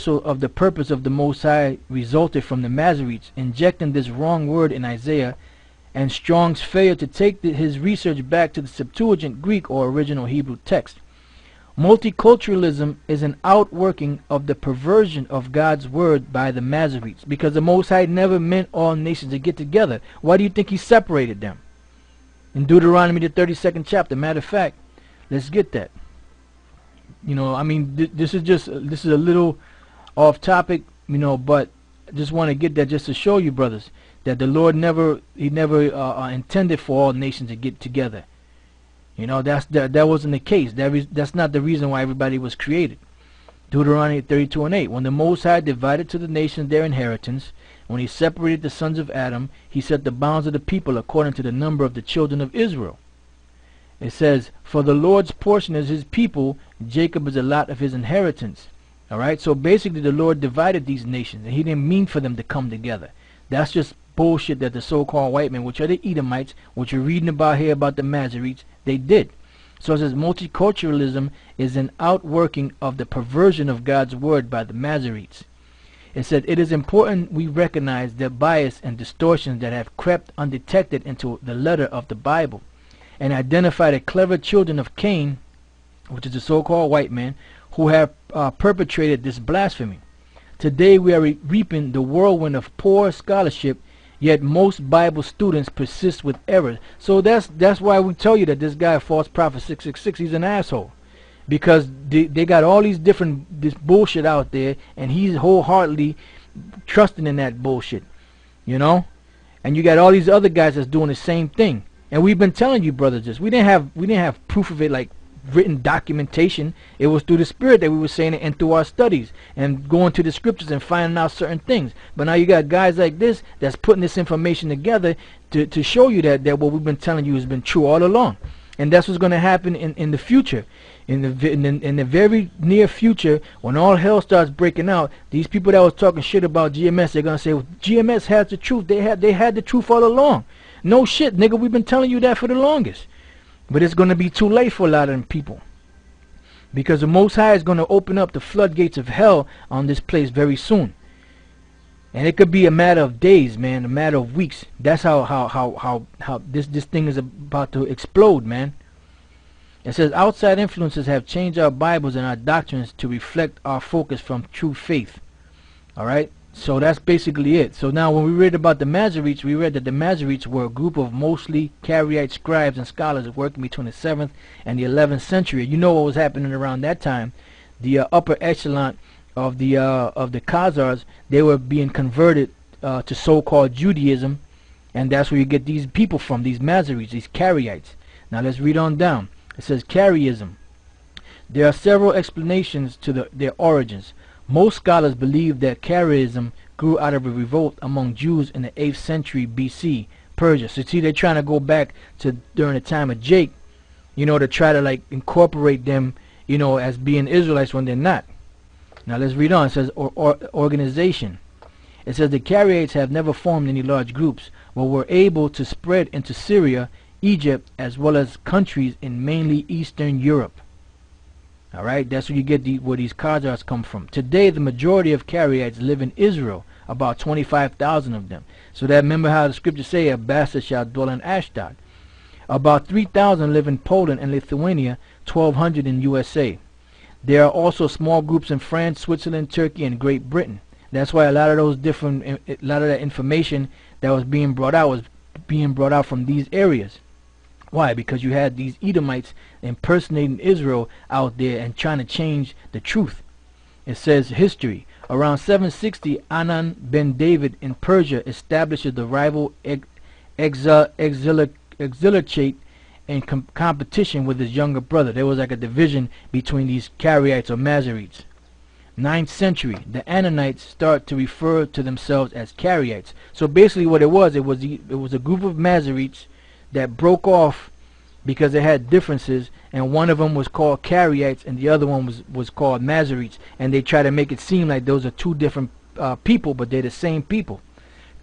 of the purpose of the Most High resulted from the Masoretes injecting this wrong word in Isaiah, and Strong's failure to take his research back to the Septuagint Greek or original Hebrew text. Multiculturalism is an outworking of the perversion of God's word by the Masoretes, because the Most High never meant all nations to get together. Why do you think he separated them? In Deuteronomy the 32nd chapter, matter of fact, let's get that. You know, I mean, this is a little off topic, you know, but I just want to get that just to show you, brothers, that the Lord never intended for all nations to get together. You know, that wasn't the case. That's not the reason why everybody was created. Deuteronomy 32:8. When the Most High divided to the nations their inheritance, when he separated the sons of Adam, he set the bounds of the people according to the number of the children of Israel. It says, for the Lord's portion is his people, Jacob is a lot of his inheritance. Alright, so basically the Lord divided these nations, and he didn't mean for them to come together. That's just bullshit that the so-called white men, which are the Edomites, which you're reading about here about the Masoretes, they did. So it says multiculturalism is an outworking of the perversion of God's word by the Masoretes. It said it is important we recognize the bias and distortions that have crept undetected into the letter of the Bible, and identify the clever children of Cain, which is the so-called white man, who have perpetrated this blasphemy. Today we are reaping the whirlwind of poor scholarship, yet most Bible students persist with error. So that's why we tell you that this guy, false prophet 666, he's an asshole, because they got all these this bullshit out there, and he's wholeheartedly trusting in that bullshit, you know. And you got all these other guys that's doing the same thing. And we've been telling you, brothers, this. We didn't have proof of it, like written documentation. It was through the Spirit that we were saying it, and through our studies and going to the scriptures and finding out certain things. But now you got guys like this that's putting this information together to show you that what we've been telling you has been true all along. And that's what's going to happen in the future. In the very near future, when all hell starts breaking out, these people that was talking shit about GMS, they're going to say, well, GMS has the truth. They had the truth all along. No shit, nigga, we've been telling you that for the longest. But it's going to be too late for a lot of them people, because the Most High is going to open up the floodgates of hell on this place very soon. And it could be a matter of days, man, a matter of weeks. That's how this thing is about to explode, man. It says outside influences have changed our Bibles and our doctrines to reflect our focus from true faith. Alright? So that's basically it. So now when we read about the Masoretes, we read that the Masoretes were a group of mostly Karaite scribes and scholars working between the 7th and the 11th century. You know what was happening around that time. The upper echelon of the Khazars, they were being converted to so-called Judaism, and that's where you get these people from, these Masoretes, these Karaites. Now let's read on down. It says Karaism. There are several explanations to their origins. Most scholars believe that Karaism grew out of a revolt among Jews in the 8th century BC, Persia. So see, they're trying to go back to during the time of Jake, you know, to try to like incorporate them, you know, as being Israelites when they're not. Now let's read on. It says organization. It says the Karaites have never formed any large groups, but were able to spread into Syria, Egypt, as well as countries in mainly Eastern Europe. Alright, that's where you get where these Khazars come from. Today, the majority of Karaites live in Israel, about 25,000 of them. So that, remember how the scriptures say, a bastard shall dwell in Ashdod. About 3,000 live in Poland and Lithuania, 1,200 in USA. There are also small groups in France, Switzerland, Turkey, and Great Britain. That's why a lot of that information that was being brought out from these areas. Why? Because you had these Edomites impersonating Israel out there and trying to change the truth. It says history. Around 760, Anan ben David in Persia establishes the rival exilichate in competition with his younger brother. There was like a division between these Karaites or Masoretes. 9th century, the Ananites start to refer to themselves as Karaites. So basically what it was a group of Masoretes that broke off because they had differences, and one of them was called Karaites and the other one was called Masoretes, and they try to make it seem like those are two different people, but they're the same people.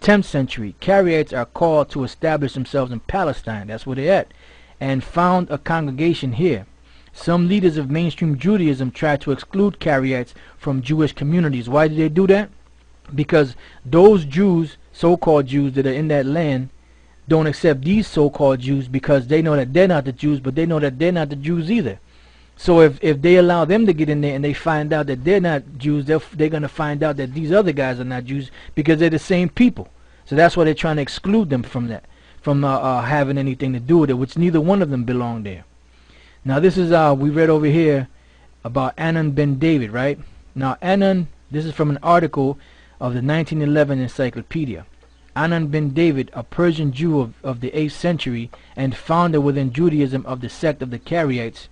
10th century, Karaites are called to establish themselves in Palestine, that's where they're at, and found a congregation here. Some leaders of mainstream Judaism tried to exclude Karaites from Jewish communities. Why did they do that? Because those Jews, so-called Jews that are in that land, don't accept these so-called Jews because they know that they're not the Jews, but they know that they're not the Jews either. So if they allow them to get in there and they find out that they're not Jews, they're going to find out that these other guys are not Jews because they're the same people. So that's why they're trying to exclude them from that, from having anything to do with it, which neither one of them belong there. Now this is we read over here about Anan ben David, right? Now Anan, this is from an article of the 1911 encyclopedia. Anan ben David, a Persian Jew of the 8th century and founder within Judaism of the sect of the Karaites,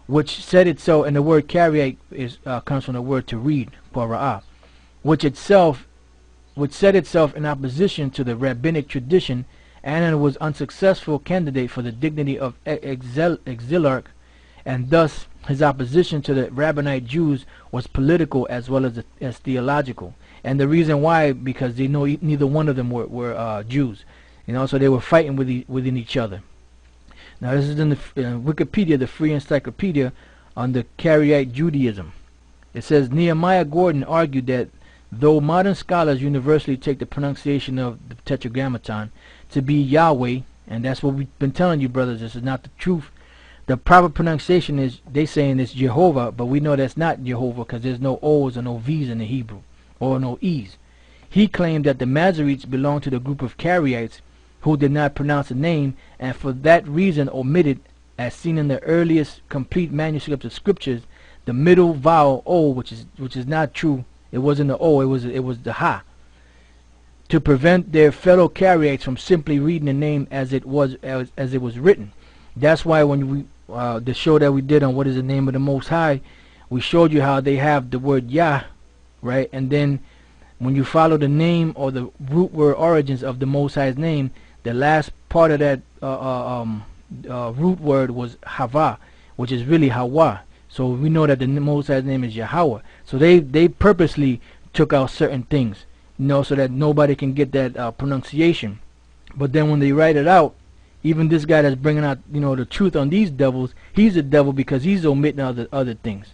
which said itself, and the word Karaite comes from the word to read, para'ah, which set itself in opposition to the rabbinic tradition. Anan was unsuccessful candidate for the dignity of exilarch, and thus his opposition to the Rabbinite Jews was political as well as theological. And the reason why, because they know neither one of them were Jews, so they were fighting within each other. Now this is in the Wikipedia, the Free Encyclopedia, on the Karaite Judaism. It says Nehemiah Gordon argued that though modern scholars universally take the pronunciation of the Tetragrammaton to be Yahweh, and that's what we've been telling you, brothers, this is not the truth. The proper pronunciation is, they saying it's Jehovah, but we know that's not Jehovah because there's no O's or no V's in the Hebrew, or no E's. He claimed that the Masoretes belonged to the group of Karaites who did not pronounce the name, and for that reason omitted, as seen in the earliest complete manuscripts of scriptures, the middle vowel O, which is not true. It wasn't the O, it was the Ha, to prevent their fellow Karaites from simply reading the name as it was written. That's why when we the show that we did on what is the name of the Most High, we showed you how they have the word Yah, right? And then when you follow the name or the root word origins of the Most High's name, the last part of that root word was Hava, which is really Hawa. So we know that the Most High's name is Yahweh. So they purposely took out certain things, so that nobody can get that pronunciation. But then when they write it out, even this guy that's bringing out the truth on these devils, he's a devil because he's omitting other things.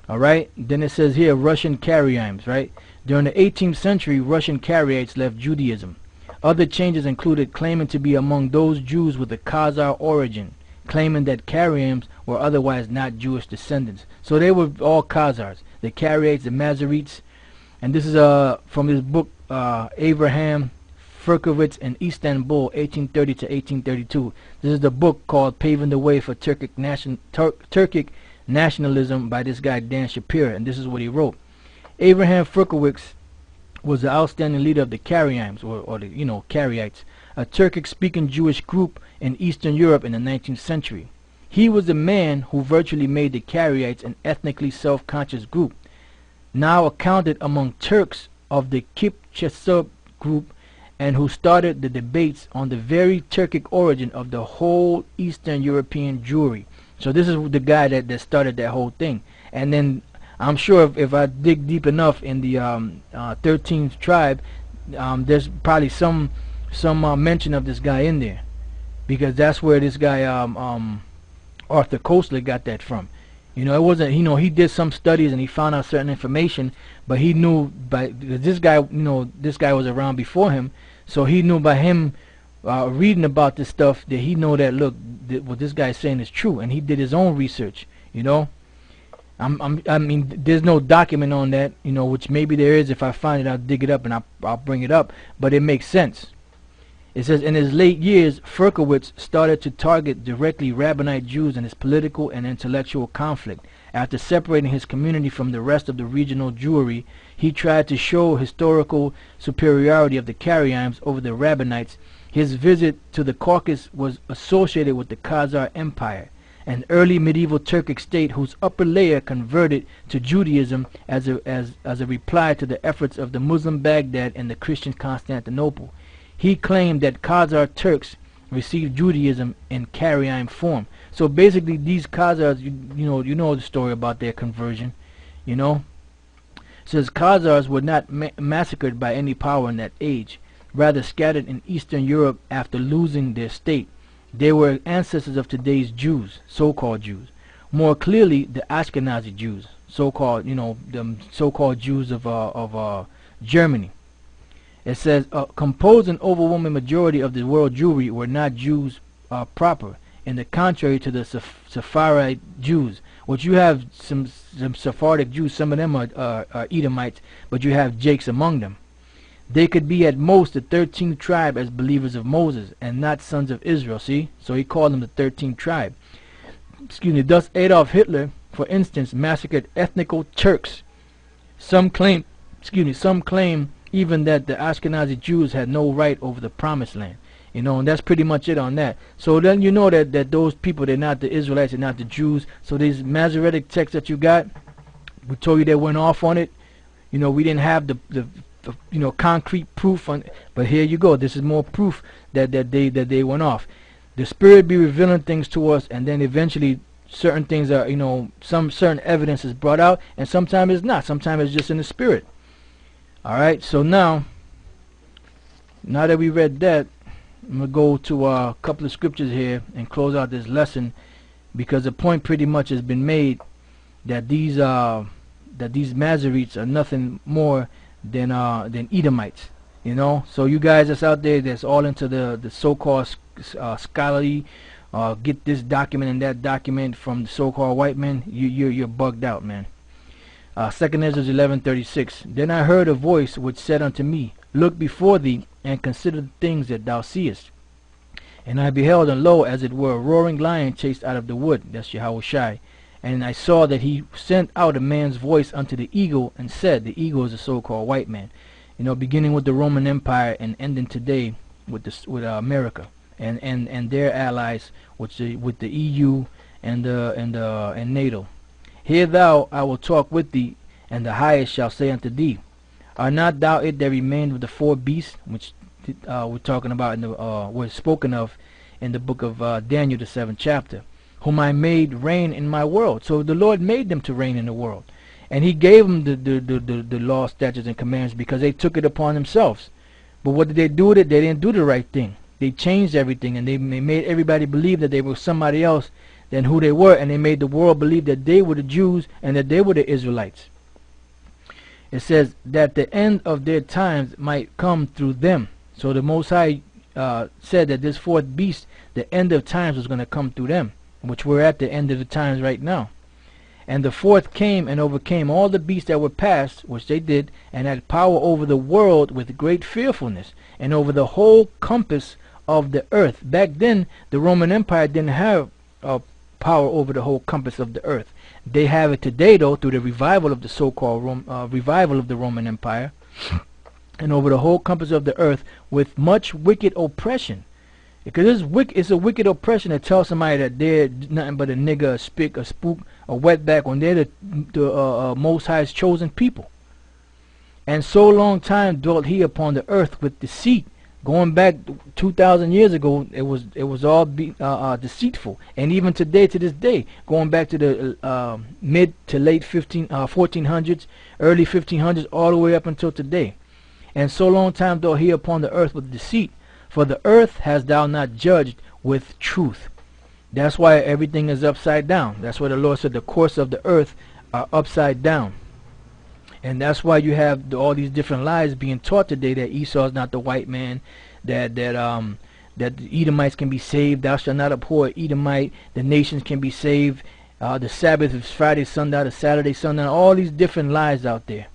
All right. Then it says here Russian Karaites, right? During the 18th century, Russian Karaites left Judaism. Other changes included claiming to be among those Jews with a Khazar origin, claiming that Karaites were otherwise not Jewish descendants. So they were all Khazars, the Karaites, the Masoretes. And this is from his book Abraham Furkowitz in Istanbul, 1830 to 1832. This is the book called Paving the Way for Turkic Nationalism by this guy Dan Shapira, and this is what he wrote. Abraham Furkowitz was the outstanding leader of the Karaites, or the Karaites, a Turkic-speaking Jewish group in Eastern Europe in the 19th century. He was the man who virtually made the Karaites an ethnically self-conscious group, now accounted among Turks of the Kipchak group, and who started the debates on the very Turkic origin of the whole Eastern European Jewry. So this is the guy that started that whole thing. And then I'm sure if I dig deep enough in the 13th tribe, there's probably some mention of this guy in there, because that's where this guy Arthur Koestler got that from. It wasn't, he did some studies and he found out certain information, but he knew because this guy, this guy was around before him, so he knew by him reading about this stuff that he know that, look, what this guy's saying is true, and he did his own research. I mean, there's no document on that, which maybe there is. If I find it, I'll dig it up and I'll bring it up, but it makes sense. It says, in his late years, Furkowitz started to target directly Rabbinite Jews in his political and intellectual conflict. After separating his community from the rest of the regional Jewry, he tried to show historical superiority of the Karaites over the Rabbinites. His visit to the Caucasus was associated with the Khazar Empire, an early medieval Turkic state whose upper layer converted to Judaism as a reply to the efforts of the Muslim Baghdad and the Christian Constantinople. He claimed that Khazar Turks received Judaism in Karaite form. So basically, these Khazars, you know the story about their conversion. Says Khazars were not massacred by any power in that age, rather scattered in Eastern Europe after losing their state. They were ancestors of today's Jews, so-called Jews. more clearly the Ashkenazi Jews, so-called, the so-called Jews of Germany. It says, composed an overwhelming majority of the world Jewry were not Jews proper, in the contrary to the Sephardic Jews, which you have some Sephardic Jews, some of them are Edomites, but you have Jakes among them. They could be at most the 13th tribe as believers of Moses, and not sons of Israel, see? So he called them the 13th tribe. Excuse me. Thus Adolf Hitler, for instance, massacred ethnical Turks. Some claim even that the Ashkenazi Jews had no right over the promised land. And that's pretty much it on that. So then you know that those people, they're not the Israelites, they're not the Jews. So these Masoretic texts that you got, we told you they went off on it. We didn't have the concrete proof on it, but here you go. This is more proof that they went off. The Spirit be revealing things to us, and then eventually certain things are, some certain evidence is brought out, and sometimes it's not. Sometimes it's just in the Spirit. Alright, so now that we read that, I'm going to go to a couple of scriptures here and close out this lesson, because the point pretty much has been made that these Masoretes are nothing more than Edomites. So you guys that's out there that's all into the so-called scholarly, get this document and that document from the so-called white men, you're bugged out, man. 2nd Ezra 11:36. Then I heard a voice which said unto me, Look before thee, and consider the things that thou seest. And I beheld, and lo, as it were a roaring lion chased out of the wood. That's Yahushai. And I saw that he sent out a man's voice unto the eagle, and said, the eagle is the so-called white man. Beginning with the Roman Empire and ending today with America and their allies, with the EU and NATO. Hear thou, I will talk with thee, and the highest shall say unto thee, Are not thou it that remained with the 4 beasts, which we're talking about in the was spoken of in the book of Daniel, the 7th chapter, whom I made reign in my world. So the Lord made them to reign in the world, and He gave them the law, statutes, and commandments because they took it upon themselves. But what did they do with it? They didn't do the right thing. They changed everything, and they made everybody believe that they were somebody else than who they were, and they made the world believe that they were the Jews and that they were the Israelites. It says that the end of their times might come through them. So the Most High said that this 4th beast, the end of times, was going to come through them, which we're at the end of the times right now. And the 4th came and overcame all the beasts that were past, which they did, and had power over the world with great fearfulness, and over the whole compass of the earth. Back then, the Roman Empire didn't have power over the whole compass of the earth. They have it today, though, through the revival of the so-called revival of the Roman Empire, and over the whole compass of the earth with much wicked oppression. Because it's a wicked oppression to tell somebody that they're nothing but a nigger, a spick, a spook, a wetback, when they're the Most High's chosen people. And so long time dwelt he upon the earth with deceit. Going back 2,000 years ago, it was all deceitful, and even today, to this day, going back to the mid to late 1400s, early 1500s, all the way up until today. And so long time dwelt he upon the earth with deceit, for the earth hast thou not judged with truth. That's why everything is upside down. That's why the Lord said the course of the earth are upside down. And that's why you have all these different lies being taught today, that Esau is not the white man, that the Edomites can be saved, thou shalt not abhor Edomite, the nations can be saved, the Sabbath is Friday sundown to Saturday sundown, all these different lies out there.